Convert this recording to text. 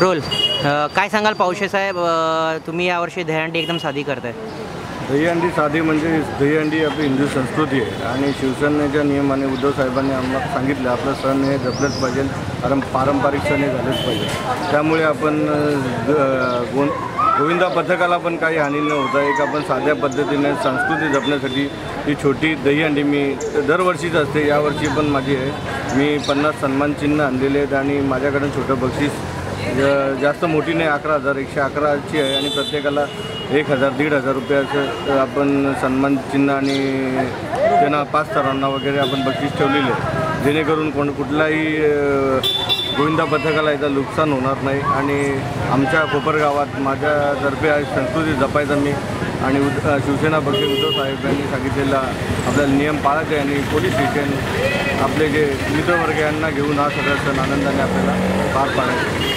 Role काय सांगाल पावशे साहेब, तुम्ही यावर्षी दहीहंडी एकदम साधी करताय. दहीहंडी साधी म्हणजे दहीहंडी आपली हिंदू संस्कृती आहे आणि शिवसेनेच्या नियमाने उद्धव साहेबांनी आम्हाला सांगितलं आपलं सण हे जपलंच पाहिजे, कारण पारंपरिक सण हे झालंच पाहिजे. त्यामुळे आपण गोविंदा पथकाला पण काही हानी न होता एक आपण साध्या पद्धतीने संस्कृती जपण्यासाठी ही छोटी दहीहंडी मी दरवर्षीच असते, यावर्षी पण माझी आहे. मी 50 सन्मान चिन्ह आणलेले आहेत आणि माझ्याकडून छोटं बक्षीस जास्त मोठी नाही, 11,111ची आहे आणि प्रत्येकाला 1,000-1,500 रुपयाचं आपण सन्मान चिन्ह आणि त्यांना 5 स्तरांना वगैरे आपण बक्षीस ठेवलेले आहे, जेणेकरून कुठलाही गोविंदा पथकाला याचं नुकसान होणार नाही. आणि आमच्या कोपरगावात माझ्यातर्फे संस्कृती जपायचं मी आणि शिवसेना पक्ष उद्धव साहेबांनी सांगितलेला आपल्याला नियम पाळायचे आणि पोलीस स्टेशन आपले जे मित्रवर्ग यांना घेऊन हा सगळा सण आनंदाने आपल्याला पार पाडायचा.